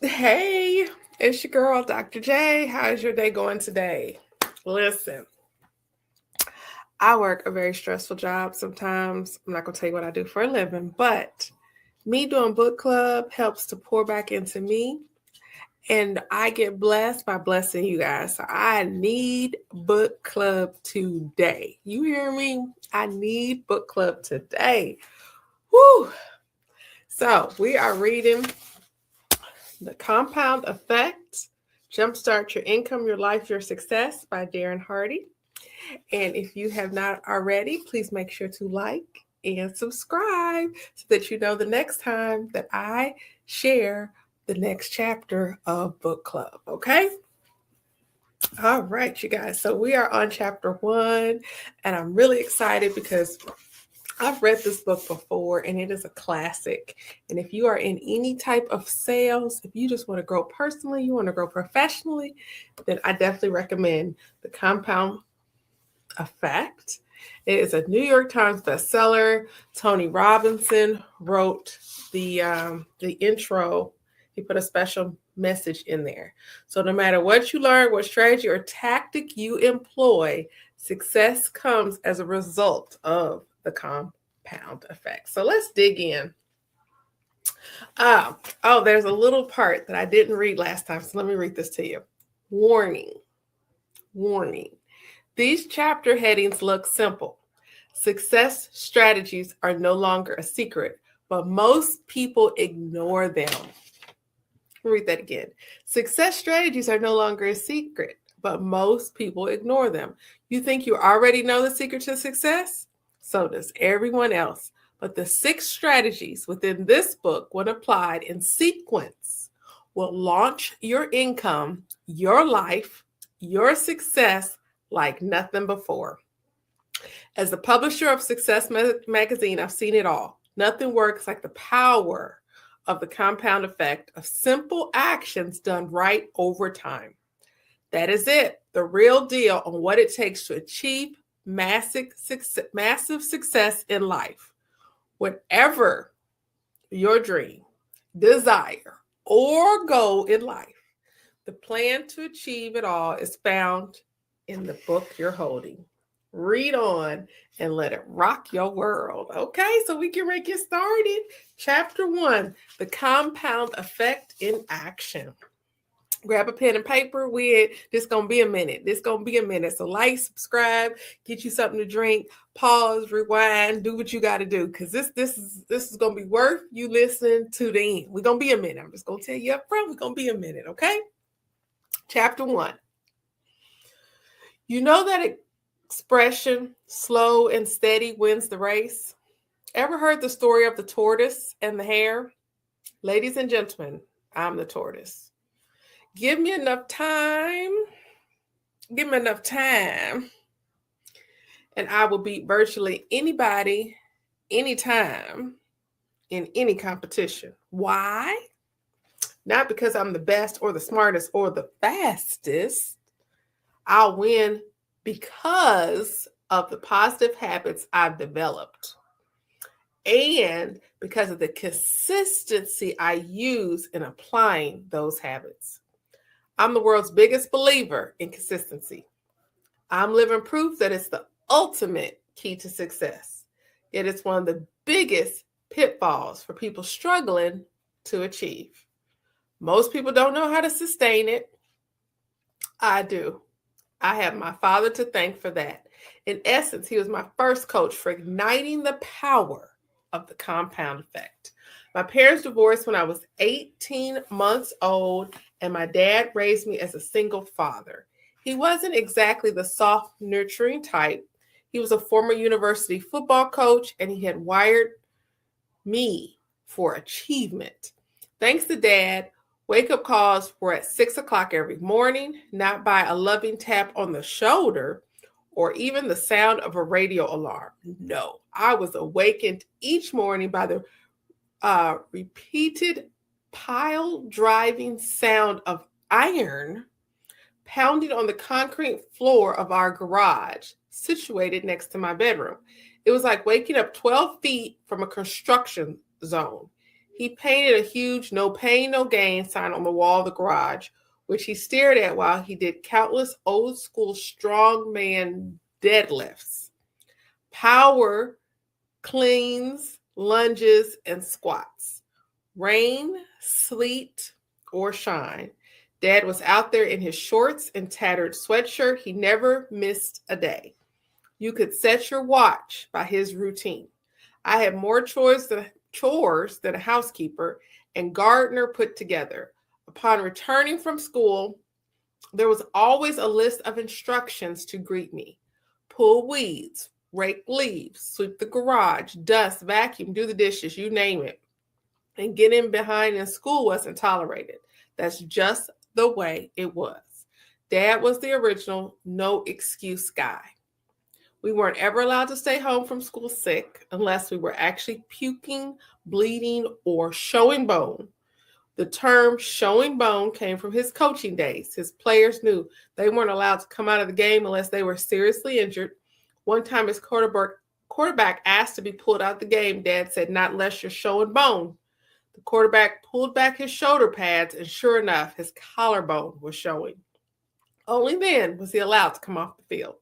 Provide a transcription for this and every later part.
Hey, it's your girl, Dr. J. How's your day going today? Listen, I work a very stressful job sometimes. I'm not going to tell you what I do for a living, but me doing book club helps to pour back into me. And I get blessed by blessing you guys. So I need book club today. You hear me? I need book club today. Woo! So we are reading The Compound Effect, Jumpstart Your Income, Your Life, Your Success by Darren Hardy. And if you have not already, please make sure to like and subscribe so that you know the next time that I share the next chapter of book club. Okay? All right, you guys. So we are on chapter 1, and I'm really excited because I've read this book before and it is a classic. And if you are in any type of sales, if you just want to grow personally, you want to grow professionally, then I definitely recommend The Compound Effect. It is a New York Times bestseller. Tony Robinson wrote the intro. He put a special message in there. So no matter what you learn, what strategy or tactic you employ, success comes as a result of the compound effect. So let's dig in. There's a little part that I didn't read last time. So let me read this to you. Warning. These chapter headings look simple. Success strategies are no longer a secret, but most people ignore them. Read that again. Success strategies are no longer a secret, but most people ignore them. You think you already know the secret to success? So does everyone else. But the 6 strategies within this book, when applied in sequence, will launch your income, your life, your success like nothing before. As the publisher of Success Magazine, I've seen it all. Nothing works like the power of the compound effect of simple actions done right over time. That is it, the real deal on what it takes to achieve massive success in life. Whatever your dream, desire, or goal in life, the plan to achieve it all is found in the book you're holding. Read on and let it rock your world. Okay, so we can get started. Chapter 1, The Compound Effect in Action. Grab a pen and paper. This gonna be a minute. So like, subscribe, get you something to drink, pause, rewind, do what you got to do, because this is gonna be worth you listening to the end. We're gonna be a minute. I'm just gonna tell you up front. We're gonna be a minute. Okay. Chapter 1. You know that expression, slow and steady wins the race? Ever heard the story of the tortoise and the hare? Ladies and gentlemen, I'm the tortoise. Give me enough time, and I will beat virtually anybody, anytime, in any competition. Why? Not because I'm the best or the smartest or the fastest. I'll win because of the positive habits I've developed and because of the consistency I use in applying those habits. I'm the world's biggest believer in consistency. I'm living proof that it's the ultimate key to success. Yet it's one of the biggest pitfalls for people struggling to achieve. Most people don't know how to sustain it. I do. I have my father to thank for that. In essence, he was my first coach for igniting the power of the compound effect. My parents divorced when I was 18 months old, and my dad raised me as a single father. He wasn't exactly the soft, nurturing type. He was a former university football coach, and he had wired me for achievement. Thanks to Dad, wake-up calls were at 6 o'clock every morning, not by a loving tap on the shoulder or even the sound of a radio alarm. No, I was awakened each morning by the repeated pile-driving sound of iron pounding on the concrete floor of our garage, situated next to my bedroom. It was like waking up 12 feet from a construction zone. He painted a huge "No pain, no gain" sign on the wall of the garage, which he stared at while he did countless old school strongman deadlifts, power cleans, lunges, and squats. Rain, sleet, or shine, Dad was out there in his shorts and tattered sweatshirt. He never missed a day. You could set your watch by his routine. I had more chores than a housekeeper and gardener put together. Upon returning from school, there was always a list of instructions to greet me. Pull weeds, rake leaves, sweep the garage, dust, vacuum, do the dishes, you name it. And getting behind in school wasn't tolerated. That's just the way it was. Dad was the original no excuse guy. We weren't ever allowed to stay home from school sick unless we were actually puking, bleeding, or showing bone. The term showing bone came from his coaching days. His players knew they weren't allowed to come out of the game unless they were seriously injured. One time his quarterback asked to be pulled out of the game. Dad said, "Not unless you're showing bone." The quarterback pulled back his shoulder pads, and sure enough, his collarbone was showing. Only then was he allowed to come off the field.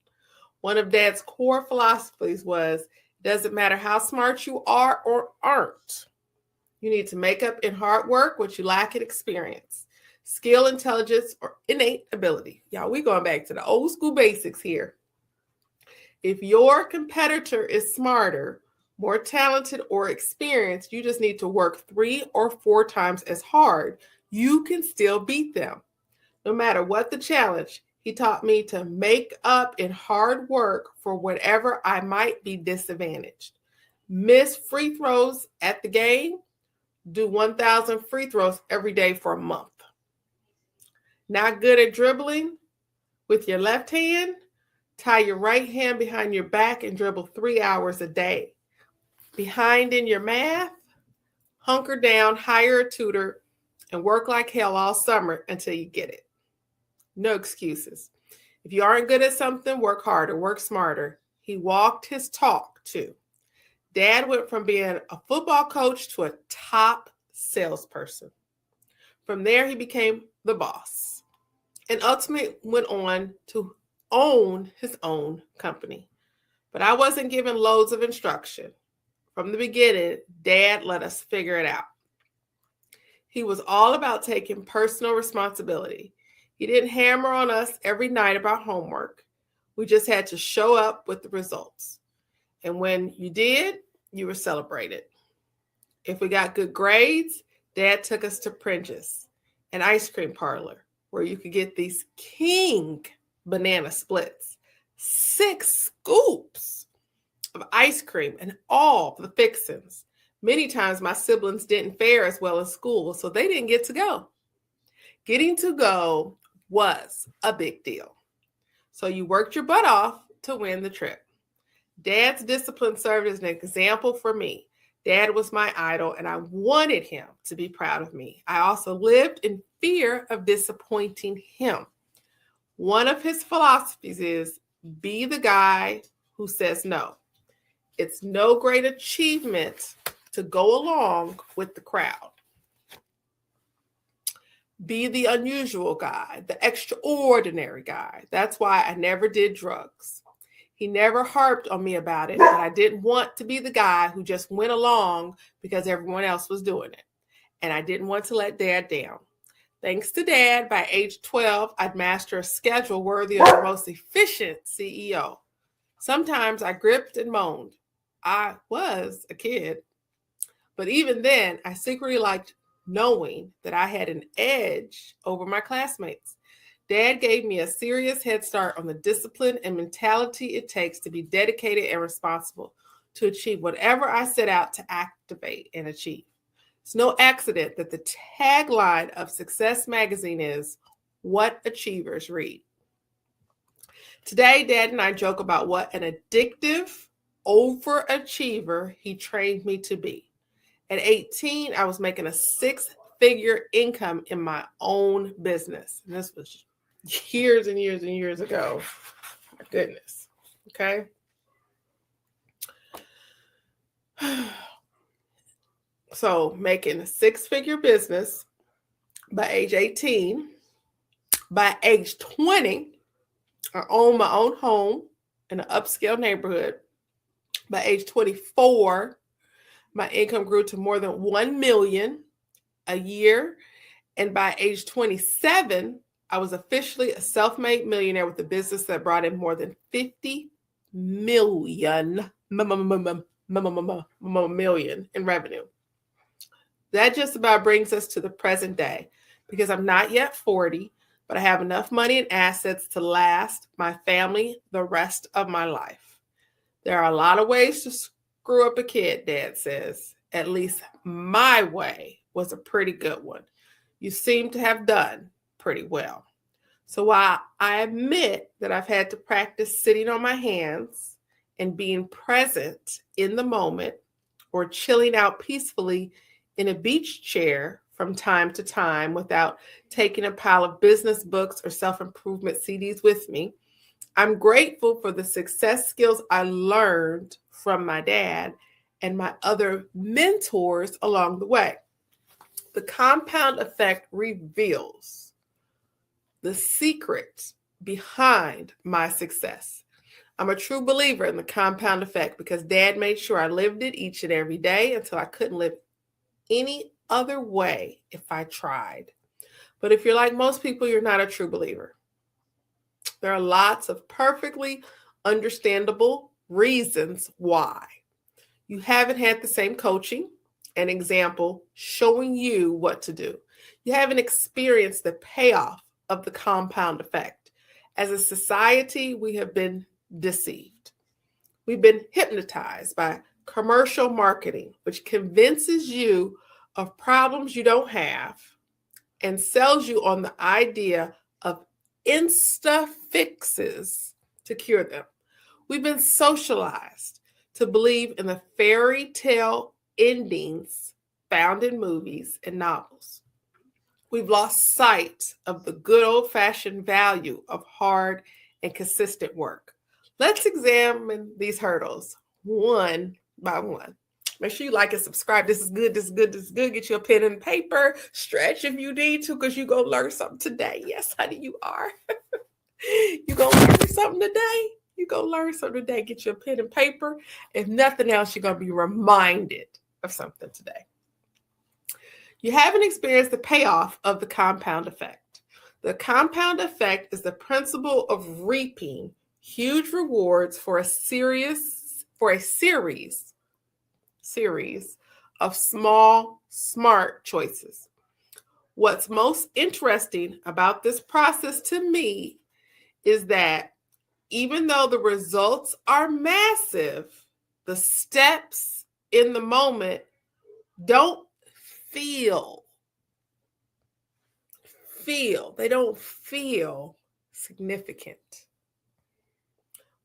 One of Dad's core philosophies was, it doesn't matter how smart you are or aren't. You need to make up in hard work what you lack in experience, skill, intelligence, or innate ability. Y'all, we going back to the old school basics here. If your competitor is smarter, more talented, or experienced, you just need to work 3 or 4 times as hard. You can still beat them. No matter what the challenge, he taught me to make up in hard work for whatever I might be disadvantaged. Miss free throws at the game, do 1,000 free throws every day for a month. Not good at dribbling with your left hand? Tie your right hand behind your back and dribble 3 hours a day. Behind in your math? Hunker down, hire a tutor, and work like hell all summer until you get it. No excuses. If you aren't good at something, work harder, work smarter. He walked his talk too. Dad went from being a football coach to a top salesperson. From there, he became the boss and ultimately went on to own his own company. But I wasn't given loads of instruction. From the beginning, Dad let us figure it out. He was all about taking personal responsibility. He didn't hammer on us every night about homework. We just had to show up with the results. And when you did, you were celebrated. If we got good grades, Dad took us to Prince's, an ice cream parlor, where you could get these king banana splits, 6 scoops of ice cream, and all the fixings. Many times my siblings didn't fare as well in school, so they didn't get to go. Getting to go was a big deal. So you worked your butt off to win the trip. Dad's discipline served as an example for me. Dad was my idol, and I wanted him to be proud of me. I also lived in fear of disappointing him. One of his philosophies is, be the guy who says no. It's no great achievement to go along with the crowd. Be the unusual guy, the extraordinary guy. That's why I never did drugs. He never harped on me about it, but I didn't want to be the guy who just went along because everyone else was doing it. And I didn't want to let Dad down. Thanks to Dad, by age 12, I'd master a schedule worthy of the most efficient CEO. Sometimes I gripped and moaned. I was a kid. But even then, I secretly liked knowing that I had an edge over my classmates. Dad gave me a serious head start on the discipline and mentality it takes to be dedicated and responsible to achieve whatever I set out to activate and achieve. It's no accident that the tagline of Success Magazine is, "What Achievers Read." Today, Dad and I joke about what an addictive overachiever he trained me to be. At 18, I was making a 6-figure income in my own business. And this was years and years and years ago. My goodness. Okay. So making a six-figure business by age 18. By age 20, I own my own home in an upscale neighborhood. By age 24, my income grew to more than 1 million a year. And by age 27, I was officially a self-made millionaire with a business that brought in more than 50 million in revenue. That just about brings us to the present day, because I'm not yet 40, but I have enough money and assets to last my family the rest of my life. There are a lot of ways to screw up a kid, Dad says. At least my way was a pretty good one. You seem to have done pretty well. So while I admit that I've had to practice sitting on my hands and being present in the moment, or chilling out peacefully in a beach chair from time to time without taking a pile of business books or self-improvement CDs with me, I'm grateful for the success skills I learned from my dad and my other mentors along the way. The compound effect reveals the secret behind my success. I'm a true believer in the compound effect because Dad made sure I lived it each and every day until I couldn't live any other way if I tried. But if you're like most people, you're not a true believer. There are lots of perfectly understandable reasons why. You haven't had the same coaching and example showing you what to do. You haven't experienced the payoff of the compound effect. As a society, we have been deceived. We've been hypnotized by commercial marketing, which convinces you of problems you don't have and sells you on the idea of insta fixes to cure them. We've been socialized to believe in the fairy tale endings found in movies and novels. We've lost sight of the good old-fashioned value of hard and consistent work. Let's examine these hurdles one by one. Make sure you like and subscribe. This is good, this is good, this is good. Get you a pen and paper. Stretch if you need to, because you're going to learn something today. Yes, honey, you are. You're going to learn something today. You're going to learn something today. Get you a pen and paper. If nothing else, you're going to be reminded of something today. You haven't experienced the payoff of the compound effect. The compound effect is the principle of reaping huge rewards for a series of small, smart choices. What's most interesting about this process to me is that even though the results are massive, the steps in the moment don't feel significant.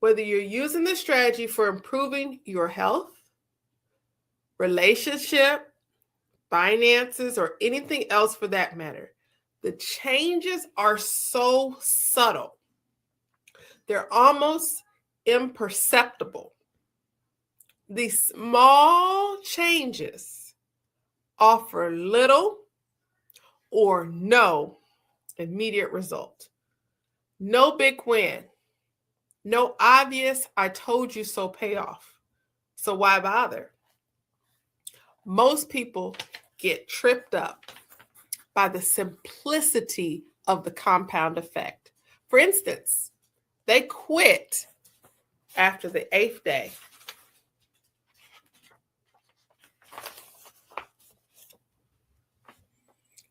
Whether you're using the strategy for improving your health, relationship, finances, or anything else for that matter, the changes are so subtle. They're almost imperceptible. These small changes offer little or no immediate result. No big win. No obvious "I told you so" payoff. So why bother? Most people get tripped up by the simplicity of the compound effect. For instance, they quit after the 8th day.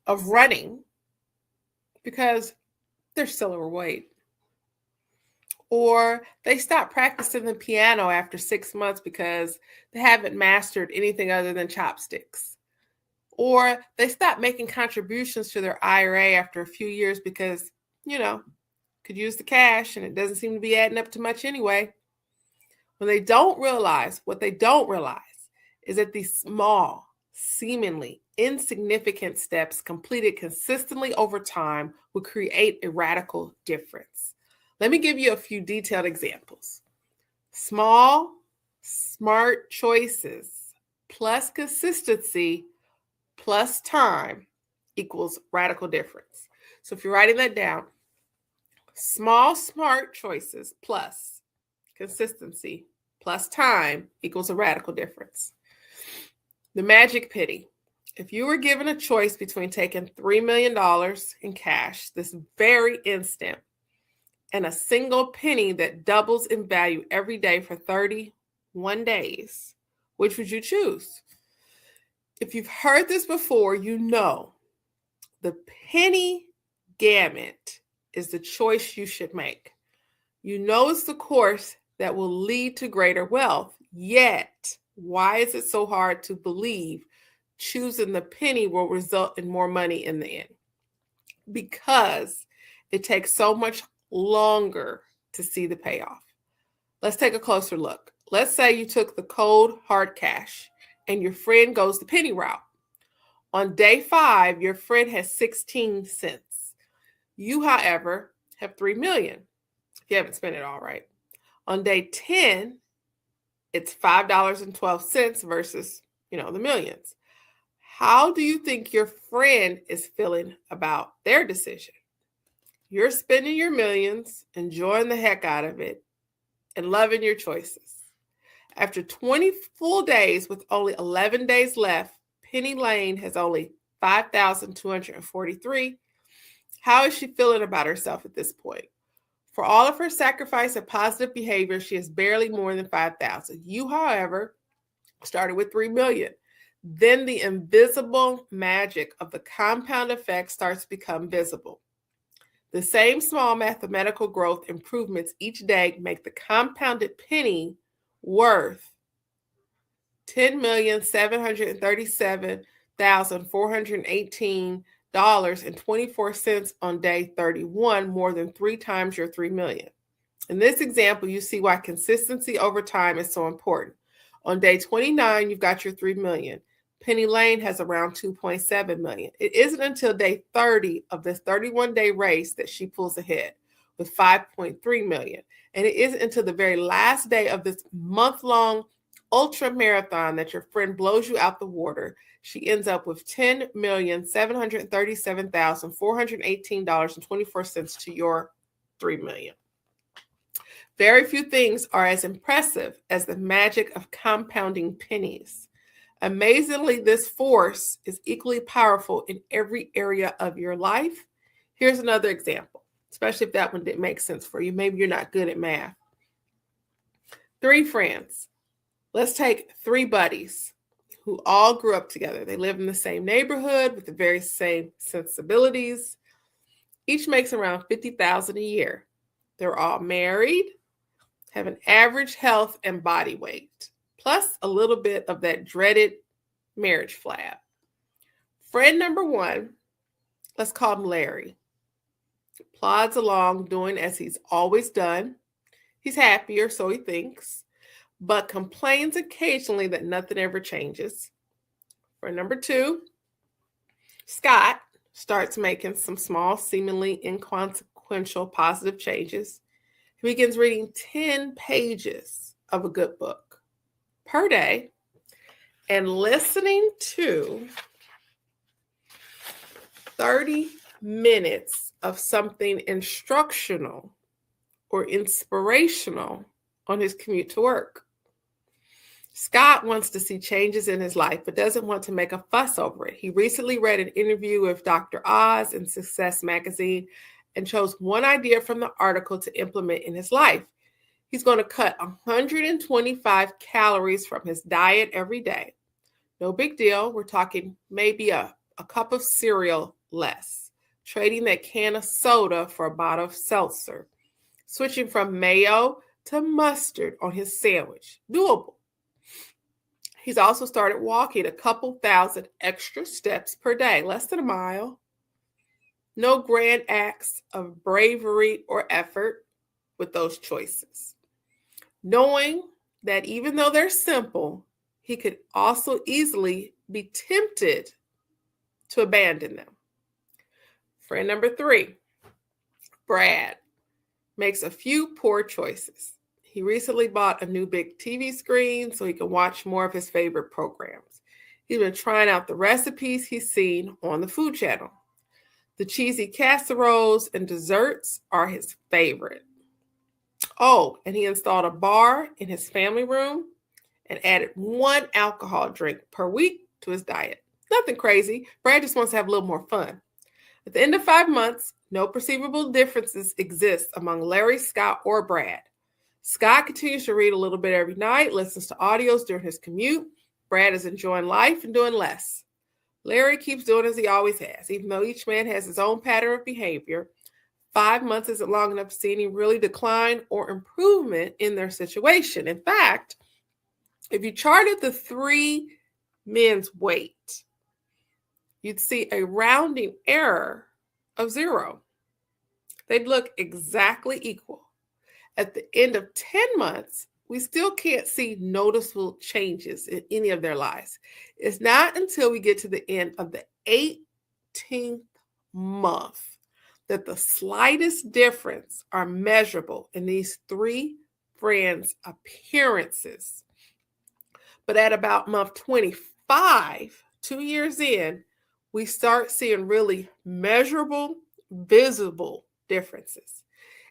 Of running because they're still overweight. Or they stop practicing the piano after 6 months because they haven't mastered anything other than chopsticks. Or they stop making contributions to their IRA after a few years because, could use the cash and it doesn't seem to be adding up to much anyway. What they don't realize is that these small, seemingly insignificant steps completed consistently over time will create a radical difference. Let me give you a few detailed examples. Small, smart choices plus consistency plus time equals radical difference. So if you're writing that down, small, smart choices plus consistency plus time equals a radical difference. The magic penny. If you were given a choice between taking $3 million in cash this very instant and a single penny that doubles in value every day for 31 days, which would you choose? If you've heard this before, you know the penny gamut is the choice you should make. You know it's the course that will lead to greater wealth. Yet, why is it so hard to believe choosing the penny will result in more money in the end? Because it takes so much longer to see the payoff. Let's take a closer look. Let's say you took the cold hard cash and your friend goes the penny route. On day 5, your friend has 16 cents. You, however, have 3 million if you haven't spent it all right. On day 10, it's $5.12 versus, the millions. How do you think your friend is feeling about their decision? You're spending your millions, enjoying the heck out of it, and loving your choices. After 20 full days with only 11 days left, Penny Lane has only 5,243. How is she feeling about herself at this point? For all of her sacrifice and positive behavior, she has barely more than 5,000. You, however, started with 3 million. Then the invisible magic of the compound effect starts to become visible. The same small mathematical growth improvements each day make the compounded penny worth $10,737,418.24 on day 31, more than 3 times your 3 million. In this example, you see why consistency over time is so important. On day 29, you've got your 3 million. Penny Lane has around 2.7 million. It isn't until day 30 of this 31-day race that she pulls ahead with 5.3 million. And it isn't until the very last day of this month-long ultra marathon that your friend blows you out the water. She ends up with $10,737,418.24 to your 3 million. Very few things are as impressive as the magic of compounding pennies. Amazingly, this force is equally powerful in every area of your life. Here's another example, especially if that one didn't make sense for you. Maybe you're not good at math. 3 friends. Let's take 3 buddies who all grew up together. They live in the same neighborhood with the very same sensibilities. Each makes around $50,000 a year. They're all married, have an average health and body weight, plus a little bit of that dreaded marriage flab. Friend number 1, let's call him Larry, plods along doing as he's always done. He's happier, so he thinks, but complains occasionally that nothing ever changes. Friend number 2, Scott, starts making some small, seemingly inconsequential positive changes. He begins reading 10 pages of a good book per day and listening to 30 minutes of something instructional or inspirational on his commute to work. Scott wants to see changes in his life, but doesn't want to make a fuss over it. He recently read an interview with Dr. Oz in Success Magazine and chose one idea from the article to implement in his life. He's going to cut 125 calories from his diet every day. No big deal. We're talking maybe a cup of cereal less, trading that can of soda for a bottle of seltzer, switching from mayo to mustard on his sandwich. Doable. He's also started walking a couple thousand extra steps per day, less than a mile. No grand acts of bravery or effort with those choices. Knowing that even though they're simple, he could also easily be tempted to abandon them. Friend number 3, Brad, makes a few poor choices. He recently bought a new big TV screen so he can watch more of his favorite programs. He's been trying out the recipes he's seen on the Food Channel. The cheesy casseroles and desserts are his favorite. Oh, and he installed a bar in his family room and added 1 alcohol drink per week to his diet. Nothing crazy. Brad just wants to have a little more fun. At the end of 5 months, no perceivable differences exist among Larry, Scott, or Brad. Scott continues to read a little bit every night, listens to audios during his commute. Brad is enjoying life and doing less. Larry keeps doing as he always has, even though each man has his own pattern of behavior. 5 months isn't long enough to see any really decline or improvement in their situation. In fact, if you charted the 3 men's weight, you'd see a rounding error of 0. They'd look exactly equal. At the end of 10 months, we still can't see noticeable changes in any of their lives. It's not until we get to the end of the 18th month that the slightest difference are measurable in these 3 friends' appearances. But at about month 25, 2 years in, we start seeing really measurable, visible differences.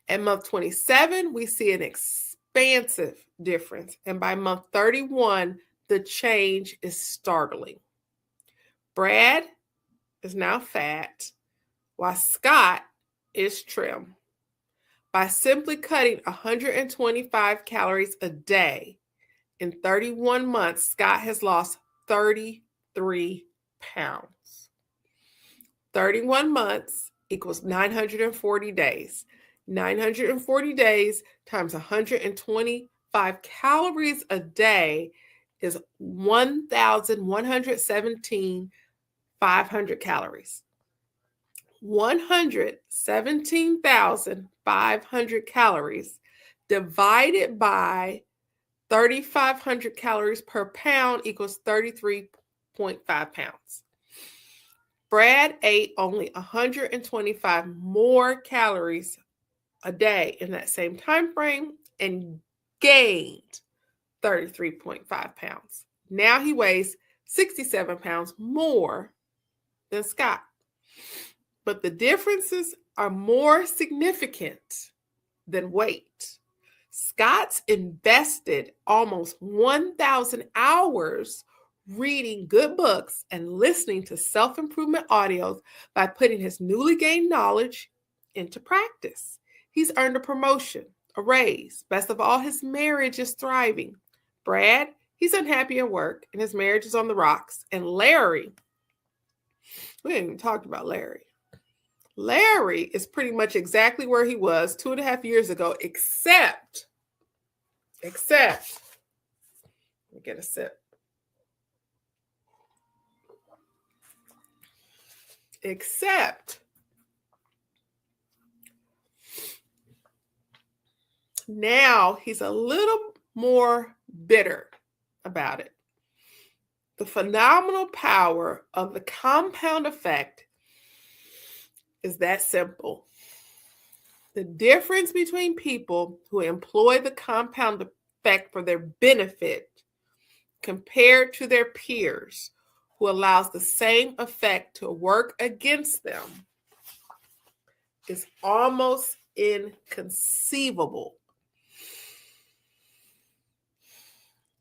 At month 27, we see an expansive difference. And by month 31, the change is startling. Brad is now fat, while Scott is trim. By simply cutting 125 calories a day, in 31 months, Scott has lost 33 pounds. 31 months equals 940 days. 940 days times 125 calories a day is 1,117,500 calories. 117,500 calories divided by 3,500 calories per pound equals 33.5 pounds. Brad ate only 125 more calories a day in that same time frame and gained 33.5 pounds. Now he weighs 67 pounds more than Scott. But the differences are more significant than weight. Scott's invested almost 1,000 hours reading good books and listening to self-improvement audios by putting his newly gained knowledge into practice. He's earned a promotion, a raise. Best of all, his marriage is thriving. Brad, he's unhappy at work and his marriage is on the rocks. And Larry, we haven't even talked about Larry. Larry is pretty much exactly where he was 2.5 years ago, except, let me get a sip. Except now he's a little more bitter about it. The phenomenal power of the compound effect is that simple. The difference between people who employ the compound effect for their benefit compared to their peers who allows the same effect to work against them is almost inconceivable.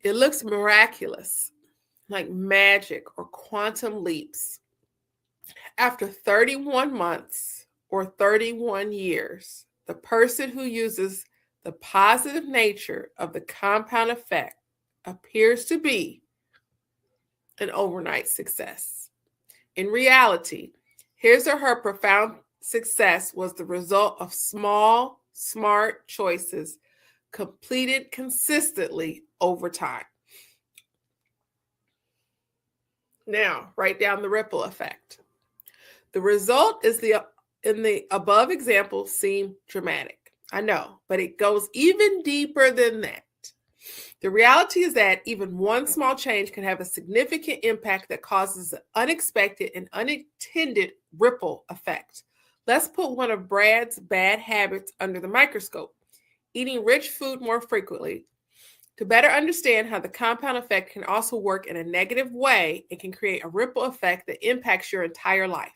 It looks miraculous, like magic or quantum leaps. After 31 months or 31 years, the person who uses the positive nature of the compound effect appears to be an overnight success. In reality, his or her profound success was the result of small, smart choices completed consistently over time. Now, write down the ripple effect. The result is in the above example seem dramatic. I know, but it goes even deeper than that. The reality is that even one small change can have a significant impact that causes an unexpected and unintended ripple effect. Let's put one of Brad's bad habits under the microscope. eating rich food more frequently. To better understand how the compound effect can also work in a negative way, it can create a ripple effect that impacts your entire life.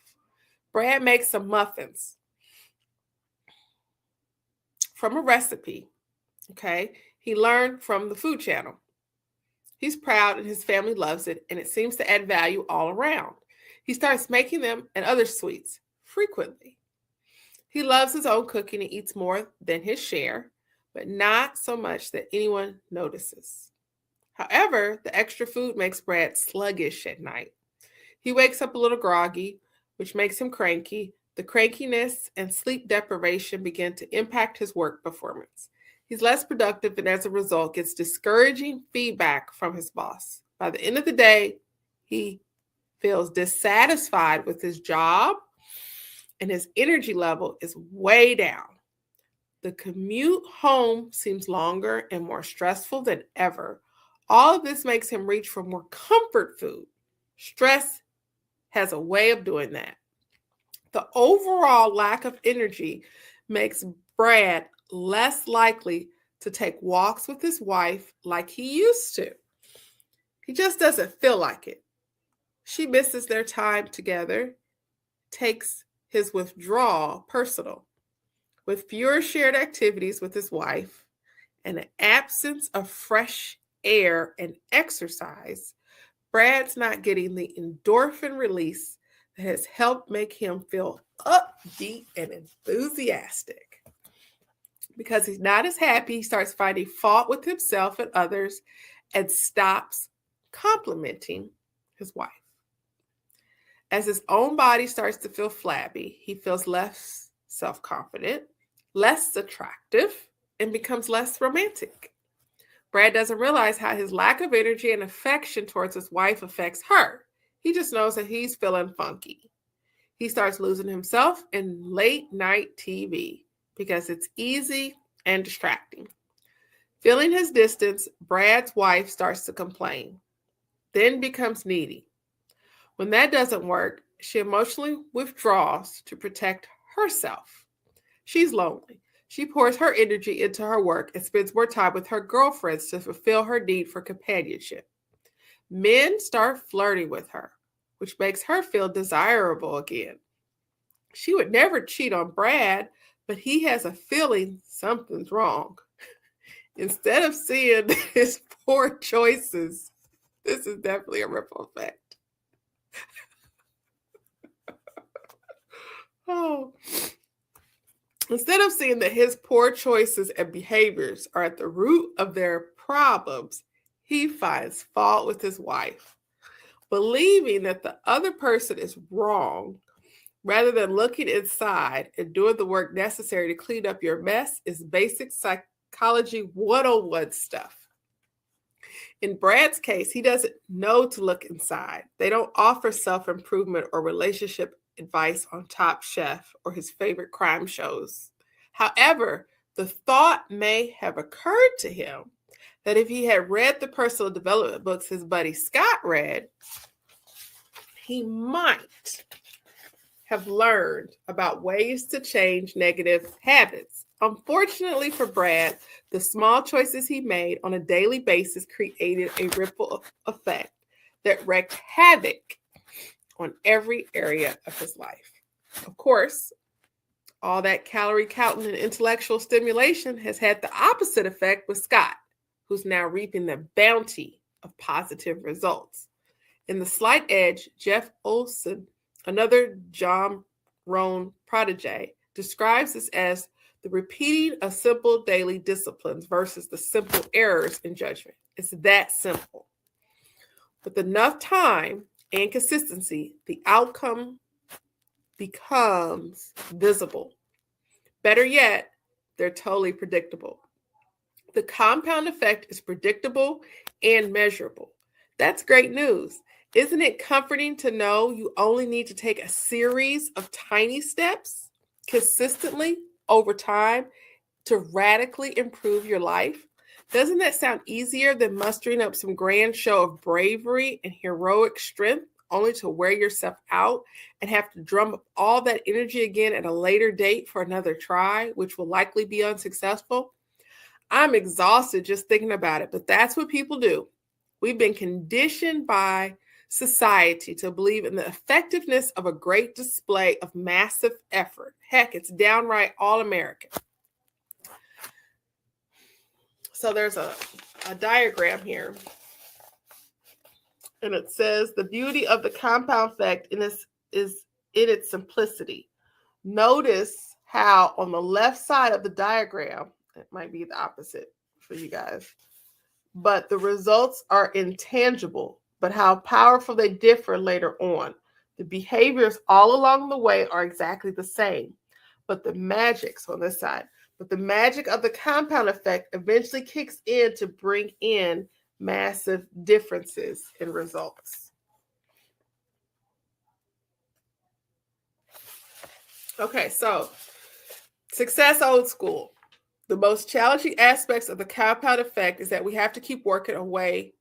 Brad makes some muffins from a recipe, okay? He learned from the Food Channel. He's proud and his family loves it, and it seems to add value all around. He starts making them and other sweets frequently. He loves his own cooking and eats more than his share, but not so much that anyone notices. However, the extra food makes Brad sluggish at night. He wakes up a little groggy, which makes him cranky. The crankiness and sleep deprivation begin to impact his work performance. He's less productive and as a result gets discouraging feedback from his boss. By the end of the day, he feels dissatisfied with his job and his energy level is way down. The commute home seems longer and more stressful than ever. All of this makes him reach for more comfort food. Stress has a way of doing that. The overall lack of energy makes Brad less likely to take walks with his wife like he used to. He just doesn't feel like it. She misses their time together, takes his withdrawal personal. With fewer shared activities with his wife and an absence of fresh air and exercise, Brad's not getting the endorphin release that has helped make him feel upbeat and enthusiastic. Because he's not as happy, he starts finding fault with himself and others and stops complimenting his wife. As his own body starts to feel flabby, he feels less self-confident, less attractive, and becomes less romantic. Brad doesn't realize how his lack of energy and affection towards his wife affects her. He just knows that he's feeling funky. He starts losing himself in late night TV because it's easy and distracting. Feeling his distance, Brad's wife starts to complain, then becomes needy. When that doesn't work, she emotionally withdraws to protect herself. She's lonely. She pours her energy into her work and spends more time with her girlfriends to fulfill her need for companionship. Men start flirting with her, which makes her feel desirable again. She would never cheat on Brad, but he has a feeling something's wrong. Instead of seeing his poor choices, this is definitely a ripple effect. Oh. Instead of seeing that his poor choices and behaviors are at the root of their problems, he finds fault with his wife. Believing that the other person is wrong, rather than looking inside and doing the work necessary to clean up your mess, is basic psychology 101 stuff. In Brad's case, he doesn't know to look inside. They don't offer self-improvement or relationship advice on Top Chef or his favorite crime shows. However, the thought may have occurred to him that if he had read the personal development books his buddy Scott read, he might have learned about ways to change negative habits. Unfortunately for Brad, the small choices he made on a daily basis created a ripple effect that wreaked havoc on every area of his life. Of course, all that calorie counting and intellectual stimulation has had the opposite effect with Scott, who's now reaping the bounty of positive results. In The Slight Edge, Jeff Olson, another John Rohn protege, describes this as the repeating of simple daily disciplines versus the simple errors in judgment. It's that simple. With enough time and consistency, the outcome becomes visible. Better yet, they're totally predictable. The compound effect is predictable and measurable. That's great news. Isn't it comforting to know you only need to take a series of tiny steps consistently over time to radically improve your life? Doesn't that sound easier than mustering up some grand show of bravery and heroic strength only to wear yourself out and have to drum up all that energy again at a later date for another try, which will likely be unsuccessful? I'm exhausted just thinking about it, but that's what people do. We've been conditioned by society to believe in the effectiveness of a great display of massive effort. Heck, it's downright all-American. So there's a diagram here, and it says the beauty of the compound effect is in its simplicity. Notice how on the left side of the diagram, it might be the opposite for you guys, but the results are intangible, but how powerful they differ later on. The behaviors all along the way are exactly the same, but the magic, so on this side, but the magic of the compound effect eventually kicks in to bring in massive differences in results. Okay, so success old school. The most challenging aspects of the compound effect is that we have to keep working away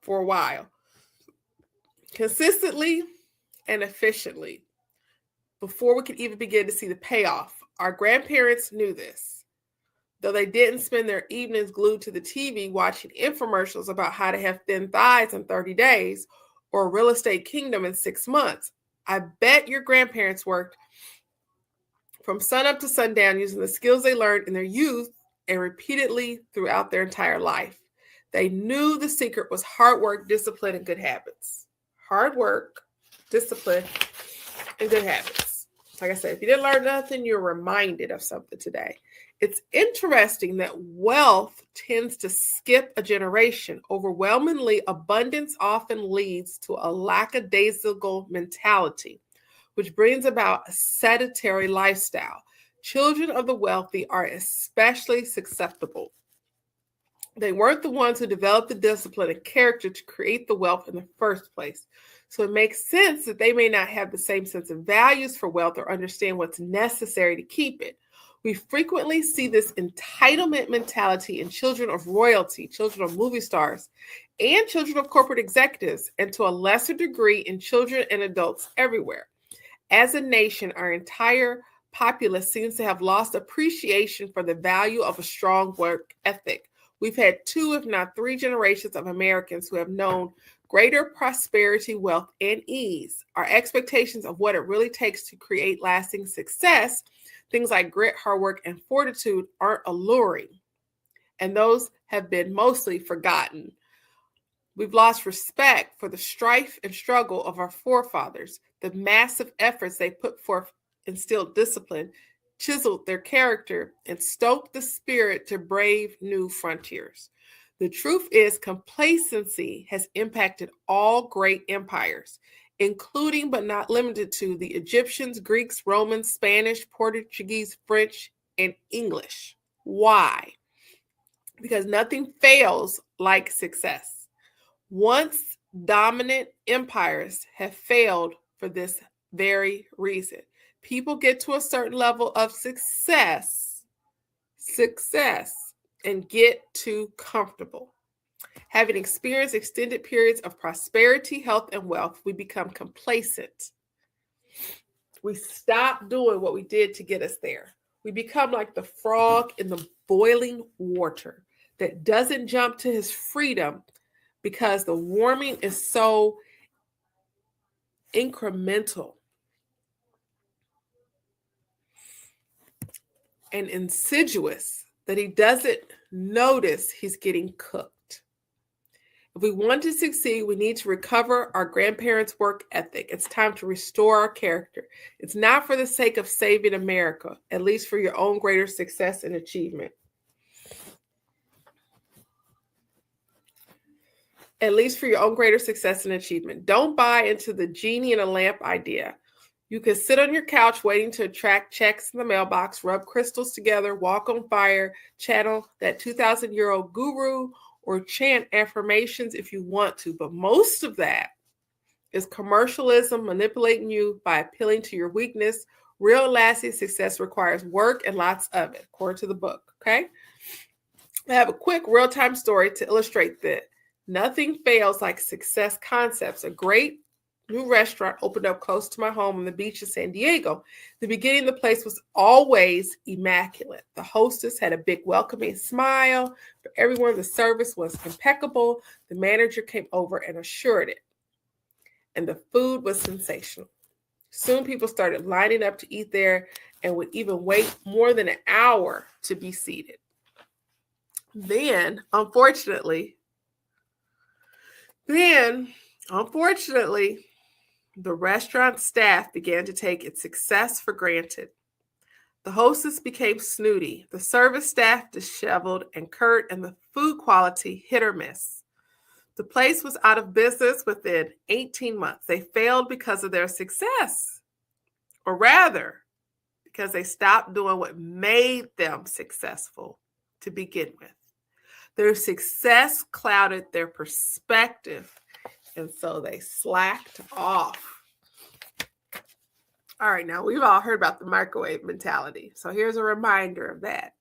for a while, consistently and efficiently, before we can even begin to see the payoff. Our grandparents knew this, though they didn't spend their evenings glued to the TV watching infomercials about how to have thin thighs in 30 days or a real estate kingdom in 6 months. I bet your grandparents worked from sunup to sundown using the skills they learned in their youth and repeatedly throughout their entire life. They knew the secret was hard work, discipline, and good habits. Hard work, discipline, and good habits. Like I said, if you didn't learn nothing, you're reminded of something today. It's interesting that wealth tends to skip a generation. Overwhelmingly, abundance often leads to a lackadaisical mentality, which brings about a sedentary lifestyle. Children of the wealthy are especially susceptible. They weren't the ones who developed the discipline and character to create the wealth in the first place. So it makes sense that they may not have the same sense of values for wealth or understand what's necessary to keep it. We frequently see this entitlement mentality in children of royalty, children of movie stars, and children of corporate executives, and to a lesser degree in children and adults everywhere. As a nation, our entire populace seems to have lost appreciation for the value of a strong work ethic. We've had 2, if not 3 generations of Americans who have known greater prosperity, wealth, and ease. Our expectations of what it really takes to create lasting success, things like grit, hard work, and fortitude, aren't alluring, and those have been mostly forgotten. We've lost respect for the strife and struggle of our forefathers, the massive efforts they put forth, instilled discipline, chiseled their character, and stoked the spirit to brave new frontiers. The truth is, complacency has impacted all great empires, including but not limited to the Egyptians, Greeks, Romans, Spanish, Portuguese, French, and English. Why? Because nothing fails like success. Once dominant empires have failed for this very reason. People get to a certain level of success, and get too comfortable. Having experienced extended periods of prosperity, health, and wealth, we become complacent. We stop doing what we did to get us there. We become like the frog in the boiling water that doesn't jump to his freedom because the warming is so incremental and insidious that he doesn't notice he's getting cooked. If we want to succeed, we need to recover our grandparents' work ethic. It's time to restore our character. It's not for the sake of saving America, at least for your own greater success and achievement. At least for your own greater success and achievement. Don't buy into the genie in a lamp idea. You can sit on your couch waiting to attract checks in the mailbox, rub crystals together, walk on fire, channel that 2,000-year-old guru, or chant affirmations if you want to. But most of that is commercialism manipulating you by appealing to your weakness. Real lasting success requires work and lots of it, according to the book. Okay? I have a quick real-time story to illustrate that. Nothing fails like success concepts. A great new restaurant opened up close to my home on the beach in San Diego. In the beginning, the place was always immaculate. The hostess had a big welcoming smile for everyone. The service was impeccable. The manager came over and assured it. And the food was sensational. Soon people started lining up to eat there and would even wait more than an hour to be seated. Then, unfortunately, the restaurant staff began to take its success for granted. The hostess became snooty, the service staff disheveled and curt, and the food quality hit or miss. The place was out of business within 18 months. They failed because of their success, or rather, because they stopped doing what made them successful to begin with. Their success clouded their perspective, and so they slacked off. All right, now we've all heard about the microwave mentality. So here's a reminder of that.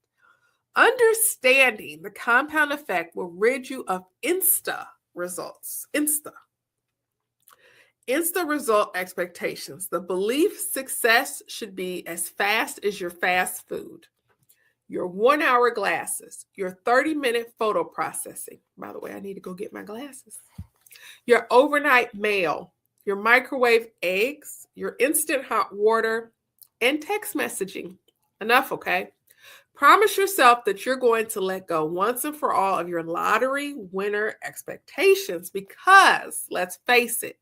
Understanding the compound effect will rid you of Insta results. Insta result expectations. The belief success should be as fast as your fast food, your 1 hour glasses, your 30-minute photo processing. By the way, I need to go get my glasses. Your overnight mail, your microwave eggs, your instant hot water, and text messaging. Enough, okay? Promise yourself that you're going to let go once and for all of your lottery winner expectations because, let's face it,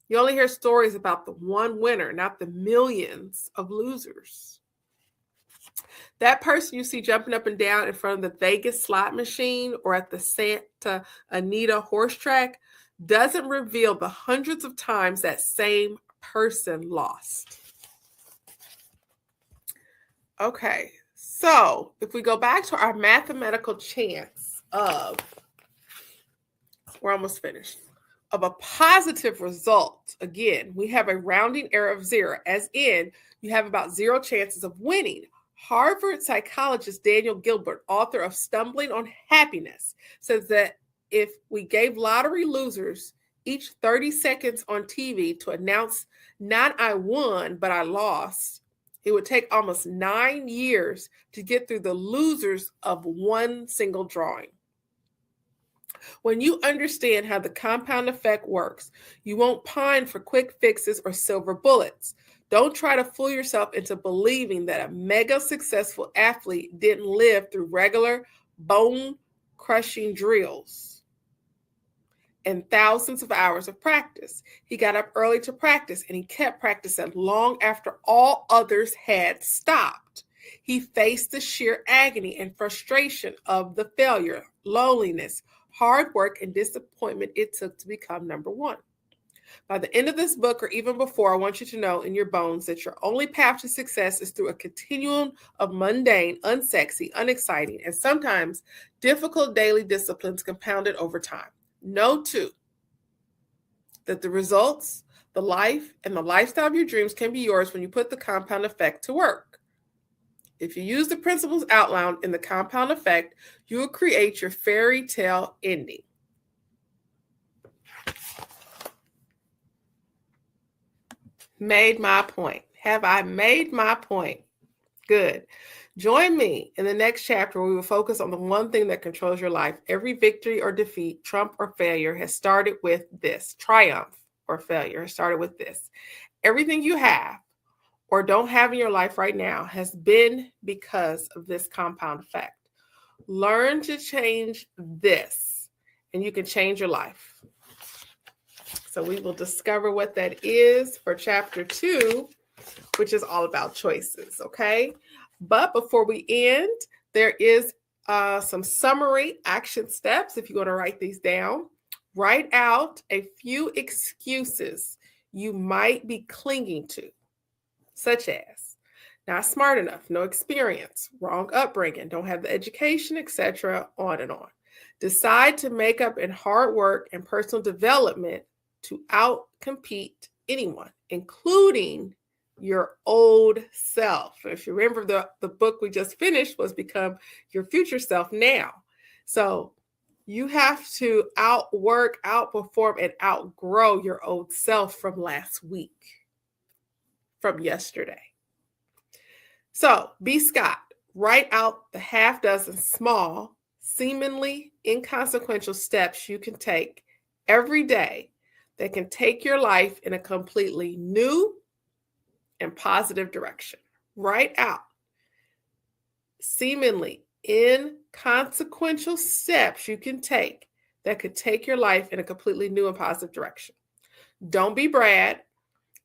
you only hear stories about the one winner, not the millions of losers. That person you see jumping up and down in front of the Vegas slot machine or at the Santa Anita horse track doesn't reveal the hundreds of times that same person lost. Okay, so if we go back to our mathematical chance of, we're almost finished, of a positive result, again, we have a rounding error of 0, as in you have about 0 chances of winning. Harvard psychologist Daniel Gilbert, author of Stumbling on Happiness, says that if we gave lottery losers each 30 seconds on TV to announce not I won, but I lost, it would take almost 9 years to get through the losers of one single drawing. When you understand how the compound effect works, you won't pine for quick fixes or silver bullets. Don't try to fool yourself into believing that a mega successful athlete didn't live through regular bone-crushing drills and thousands of hours of practice. He got up early to practice, and he kept practicing long after all others had stopped. He faced the sheer agony and frustration of the failure, loneliness, hard work, and disappointment it took to become number one. By the end of this book, or even before, I want you to know in your bones that your only path to success is through a continuum of mundane, unsexy, unexciting, and sometimes difficult daily disciplines compounded over time. Know, too, that the results, the life, and the lifestyle of your dreams can be yours when you put the compound effect to work. If you use the principles outlined in the compound effect, you will create your fairy tale ending. Made my point. Have I made my point? Good. Join me in the next chapter where we will focus on the one thing that controls your life. Every victory or defeat, trump or failure has started with this. Triumph or failure has started with this. Everything you have or don't have in your life right now has been because of this compound effect. Learn to change this, and you can change your life. So we will discover what that is for chapter 2, which is all about choices, okay? But before we end, there is some summary action steps. If you want to write these down, write out a few excuses you might be clinging to, such as not smart enough, no experience, wrong upbringing, don't have the education, etc., on and on. Decide to make up in hard work and personal development to outcompete anyone, including your old self. If you remember, the book we just finished was Become Your Future Self Now. So You have to outwork, outperform, and outgrow your old self from last week, from yesterday. So, B. Scott, write out the half dozen small, seemingly inconsequential steps you can take every day that can take your life in a completely new and positive direction. Write out seemingly inconsequential steps you can take that could take your life in a completely new and positive direction. Don't be Brad.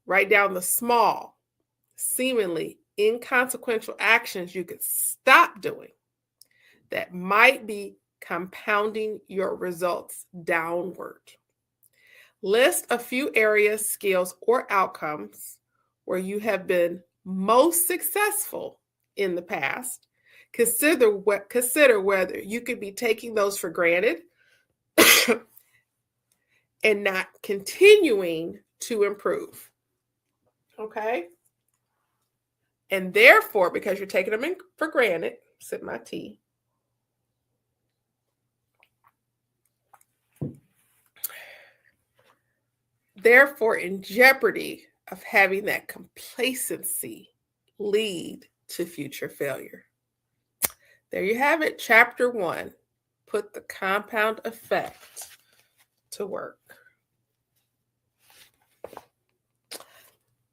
Write down the small, seemingly inconsequential actions you could stop doing that might be compounding your results downward. List a few areas, skills, or outcomes where you have been most successful in the past. Consider whether you could be taking those for granted and not continuing to improve. Okay? And therefore, because you're taking them for granted, sip my tea. Therefore, in jeopardy of having that complacency lead to future failure. There you have it. Chapter 1. Put the compound effect to work.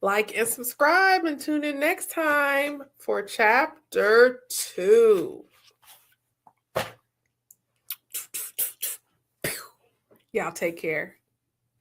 Like and subscribe and tune in next time for chapter 2. Y'all take care.